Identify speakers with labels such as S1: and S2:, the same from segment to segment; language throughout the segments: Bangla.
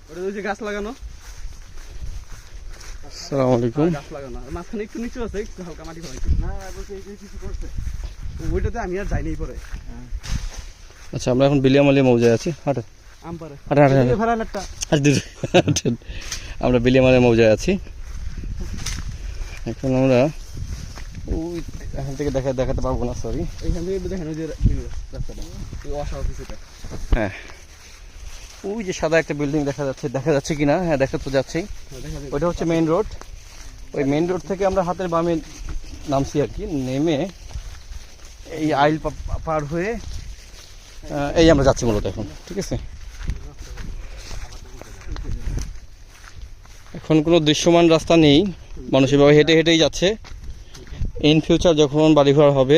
S1: ওটা ওই যে গাছ লাগানো।
S2: আসসালামু আলাইকুম।
S1: গাছ লাগানো মাঝখানে একটু নিচু আছে, একটু হালকা মাটি ফেলাইছি। না বলতে এই যে কিছু করছে ওইটাতে আমি আর যাইনি পরে।
S2: আচ্ছা, আমরা এখন বিলিয়ামালিয়া মৌজায় আছি। হাঁটেন
S1: আমপারে
S2: হাঁটেন হাঁটেন হাঁটেন।
S1: ভাড়া একটা
S2: হাঁটেন। আমরা বিলিয়ামালিয়া মৌজায় আছি। এখন আমরা ওই এখান থেকে দেখাতে পারবো না, সরি।
S1: এইখান থেকে দেখেন ওই যে রাস্তাটা, ওই ওয়াশা অফিসটা।
S2: হ্যাঁ, ওই যে সাদা একটা বিল্ডিং দেখা যাচ্ছে কিনা? হ্যাঁ, দেখা তো যাচ্ছেই। ওইটা হচ্ছে মেইন রোড। ওই মেইন রোড থেকে আমরা হাতের বামে নামছি আর কি, নেমে এই আইল পার হয়ে এই আমরা যাচ্ছি মূলত এখন। ঠিক আছে, এখন কোনো দৃশ্যমান রাস্তা নেই, মানুষ এভাবে হেঁটে হেঁটেই যাচ্ছে। ইন ফিউচার যখন বাড়িঘর হবে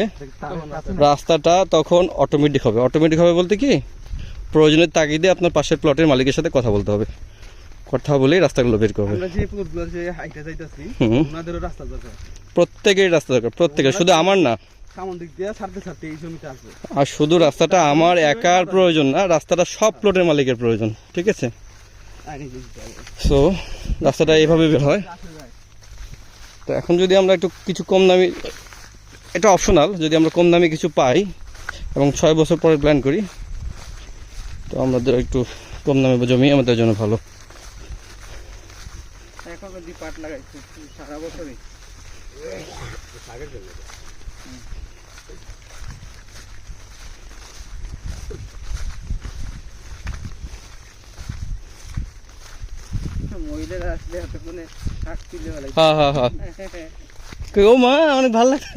S2: রাস্তাটা তখন অটোমেটিক হবে। অটোমেটিক হবে বলতে কি, প্রয়োজনের তাগিদে আপনার পাশের প্লটের মালিকের সাথে কথা বলতে হবে, কথা বলেই রাস্তাগুলো বের করবে।
S1: আমরা যে প্লটগুলো যে হাইটা যাইতাছি ওনাদেরও রাস্তা দরকার,
S2: প্রত্যেকের রাস্তা দরকার, প্রত্যেকের, শুধু আমার না।
S1: সামন দিক দিয়ে ছাড়তে এই জমিতে আসবে।
S2: আর শুধু রাস্তাটা আমার একার প্রয়োজন না, রাস্তাটা সব প্লটের মালিকের প্রয়োজন। ঠিক আছে, সো রাস্তাটা এইভাবে বের হয়। তো এখন যদি আমরা একটু কিছু কম দামি, এটা অপশনাল, যদি আমরা কম দামি কিছু পাই এবং 6 বছর পরে প্ল্যান করি, তো আমাদের একটু কম দামে জমি আমাদের জন্য ভালো।
S1: এখন যে পাট লাগাইছে সারা বছরই মহিলারা আসলে হাতে ফোনে শাক তুলে ফেলাই।
S2: হ্যাঁ হ্যাঁ হ্যাঁ, কেউ মা অনেক ভালো লাগে।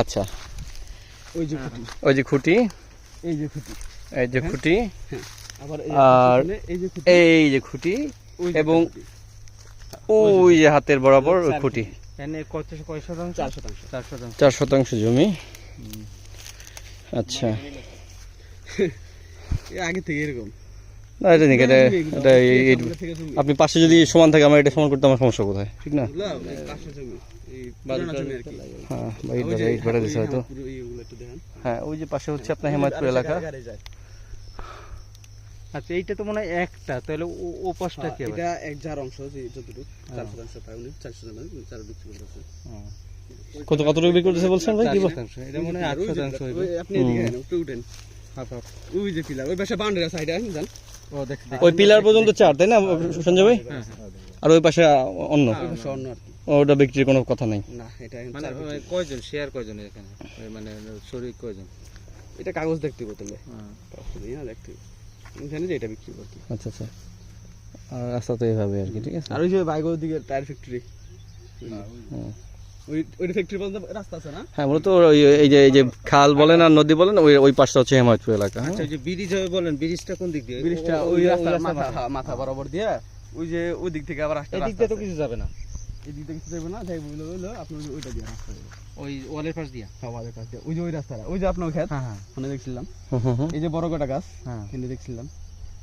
S2: আচ্ছা,
S1: ওই যে
S2: ওই যে খুঁটি,
S1: এই যে খুঁটি,
S2: এই যে খুঁটি,
S1: আবার
S2: আর
S1: এই যে খুঁটি,
S2: এই যে খুঁটি, এবং ওই যে হাতের বরাবর ওই খুঁটি।
S1: এখানে কত শতাংশ? 4%।
S2: 4% জমি। আচ্ছা,
S1: আগে থেকে এরকম
S2: না এটা নাকি, এটা আপনি পাশে যদি সমান থাকে, আমার এটা সমান করতে আমার সমস্যা কোথায়? ঠিক না? হ্যাঁ, ইট ভাড়া দিচ্ছে হয়তো। হ্যাঁ, ওই যে পাশে হচ্ছে আপনার হেমায়তপুর এলাকা।
S1: আচ্ছা, এইটা তো মনে হয় একটা, তাহলে ও পাশটা কি? এটা এক যার অংশ যতটুকু 4% পায় উনি, 4% 4 বিক্রি করতেছে।
S2: কতটুকু বিক্রি করতেছে বলছেন ভাই? কি বলছেন?
S1: এটা মনে হয় 8% হইবে। আপনি এদিকে আছেন, একটু উঠেন। ওই যে পিলার, ওই পাশে বাউন্ডারি আছে, সাইডে আসেন যান। ও দেখেন,
S2: ওই পিলার পর্যন্ত 4, তাই না সঞ্জয় ভাই? আর ওই পাশে অন্য,
S1: অন্য আর কি।
S2: ওটা বিক্রির কোনো কথা নাই
S1: না, এটা
S3: মানে কয়জন শেয়ার, কয়জন এখানে মানে শরীর কয়জন?
S1: এটা কাগজ দেখতে বলতে না, দেখতে জানি যে এটা বিক্রি করতে।
S2: আচ্ছা আচ্ছা, আর রাস্তা তো এইভাবে আর কি। ঠিক আছে,
S1: আর ওই যে বাইগোর দিকে টায়ার ফ্যাক্টরি, ওই ফ্যাক্টরি পর্যন্ত রাস্তা আছে না?
S2: হ্যাঁ, মূলত এই যে খাল বলেন আর নদী বলেন, ওই পাশটা হচ্ছে হেমায়তপুর এলাকা।
S3: আচ্ছা, ওই যে ব্রিজ হবে বলেন, ব্রিজটা কোন দিক দিয়ে?
S1: ব্রিজটা ওই রাস্তার মাথা বরাবর দিয়ে, ওই যে ওই দিক থেকে আবার আসতে,
S3: এদিক দিয়ে তো কিছু যাবে না,
S1: এই দিক থেকে কিছু যাবে না, যাই বললো আপনি ওইটা দিয়ে রাস্তা যাবে,
S3: ওই ওয়ালের পাশ দিয়া।
S1: হ্যাঁ, ওয়ালের কাছে ওই যে ওই রাস্তাটা, ওই যে আপনার ক্ষেত,
S3: হ্যাঁ
S1: ওখানে দেখছিলাম,
S2: হুম।
S1: এই যে বড় কটা গাছ,
S3: হ্যাঁ,
S1: কিন্তু দেখছিলাম।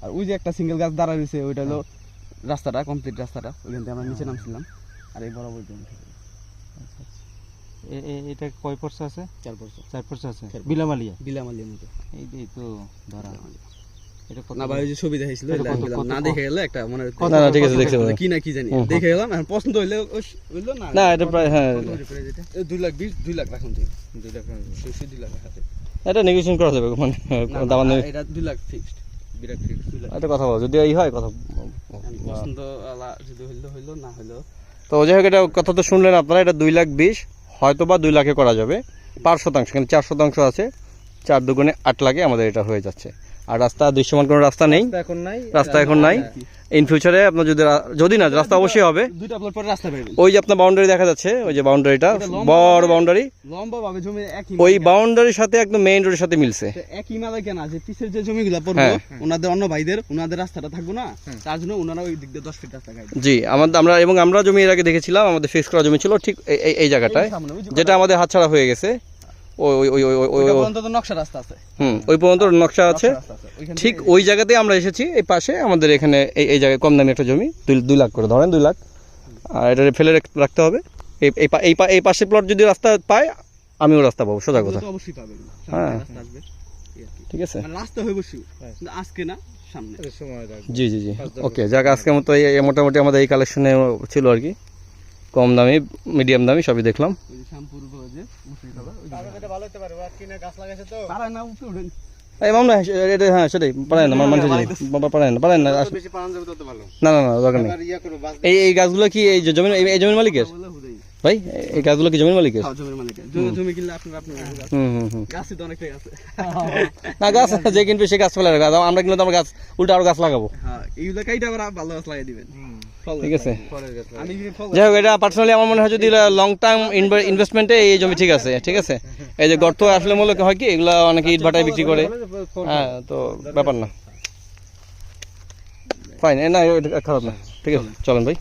S1: আর ওই যে একটা সিঙ্গেল গাছ দাঁড়া রয়েছে, ওইটা হলো রাস্তাটা, কমপ্লিট রাস্তাটা, ওইখান থেকে আমরা নিচে নামছিলাম। আর এই বরাবর
S3: এটা কয় পর্সা আছে?
S1: 4%
S3: আছে। বিলামালিয়া
S1: বিলামালির মতো।
S3: এই তো ধরা এটা কত?
S1: না ভাই, ওই যে ছবি দেখাইছিল, না দেখে গেলে একটা মনে
S2: না ঠিক আছে, দেখতে
S1: কি না কি জানি দেখে গেলাম, এখন পছন্দ হইলে হইলো না।
S2: না, এটা প্রায়, হ্যাঁ
S1: 2 লাখ রাখুন, 2 লাখ 2 লাখ রাখাতে
S2: এটা নেগোশিয়েশন করা যাবে, মানে দাম নেই।
S1: এটা 2 লাখ ফিক্সড, বিরাট ফিক্সড 2 লাখ।
S2: এটা কথা বল, যদি এই হয় কথা
S1: পছন্দ আলা, যদি হইলো না হইলো।
S2: তো যাই হোক, এটা কথা তো শুনলেন আপনারা। এটা 2,20,000, হয়তো বা 2 লাখে করা যাবে 5%, কিন্তু 4% আছে, 4 দুগুণে 8 লাখে আমাদের এটা হয়ে যাচ্ছে। আর রাস্তা দৃশ্যমান কোনো রাস্তা নেই, রাস্তা এখন নাই। ইন ফিউচারে আপনার যদি না, রাস্তা অবশ্যই হবে।
S1: 2টা প্লট পরে রাস্তা পাবেন।
S2: ওই যে আপনার বাউন্ডারি দেখা যাচ্ছে, ওই যে বাউন্ডারিটা বড় বাউন্ডারি,
S1: লম্বা ভাবে জমি একই,
S2: ওই বাউন্ডারির সাথে একদম মেইন রোডের সাথে মিলছে।
S1: একই মালায় কেন আছে, পিছের যে জমিগুলো পড়বে ওনাদের অন্য ভাইদের, ওনাদের রাস্তাটা থাকবো না, তার জন্য ওনারা ওই দিক দিয়ে 10 ফিট রাস্তা গাইবে।
S2: জি, আমরা জমি এর আগে দেখেছিলাম, আমাদের ফিক্স করা জমি ছিল ঠিক এই জায়গাটায়, যেটা আমাদের হাতছাড়া হয়ে গেছে। ওই
S1: পর্যন্ত নকশা রাস্তা আছে,
S2: ওই পর্যন্ত নকশা আছে, ঠিক ওই জায়গাতেই আমরা এসেছি। এই পাশে আমাদের এখানে এই জায়গায় কম দামি একটা জমি, 2 লাখ করে ধরেন, 2 লাখ। আর এটা ফেলে রাখতে হবে। এই পাশে প্লট যদি রাস্তা পায়, আমিও রাস্তা পাবো, সোজা কথা।
S1: অবশ্যই পাবেন,
S2: হ্যাঁ,
S1: রাস্তা আসবে,
S2: ঠিক আছে।
S1: রাস্তা হইব শিওর, আজকে না সামনে
S3: সময় লাগবে।
S2: জি জি জি ওকে যাক আজকের মতো এই মোটামুটি আমাদের এই কালেকশনে ছিল আর কি, কম দামি মিডিয়াম দামি সবই দেখলাম।
S1: ওই যে শ্যামপুর যে মুসুরি কলা ওই
S3: এটা ভালো হতে পারে, ওরা কিনে গাছ লাগাইছে তো।
S1: পারায় না উপরে উঠেন
S2: এই মামলা এটা হ্যাঁ সেটাই পারেন না মানুষের পারেন না
S3: বেশি পাওয়া যাবে তত ভালো।
S2: না না না দরকার নেই।
S3: আর ইয়া করো বাস
S2: এই গাছগুলো কি এই যে জমির এই জমির মালিকের
S1: বলে হুদাই
S2: ভাই, এই গাছগুলো কি জমির মালিকের?
S1: খাও জমির মালিকের জমি কিনলে আপনার
S2: হুম
S1: গাছই তো অনেকটাই আছে।
S2: না গাছ যে কিনবে সে গাছ ফেলে রাখা, আমরা কিনলে তো আমরা গাছ উল্টা আরো গাছ লাগাবো।
S1: হ্যাঁ এইগুলো কাইটা আবার ভালো গাছ লাগিয়ে দিবেন।
S2: ঠিক আছে
S3: ফলের গাছ লাগাই।
S1: আমি কি ফল
S2: যাই হোক এটা পার্সোনালি আমার মনে হয় যদি লং টার্ম ইনভেস্টমেন্টে এই জমি ঠিক আছে, ঠিক আছে। এই যে গর্ত আসলে মূলত হয় কি এগুলা অনেকে ইট ভাটায় বিক্রি করে, হ্যাঁ তো ব্যাপার না, ফাইন না এটা খারাপ না, ঠিক আছে চলেন ভাই।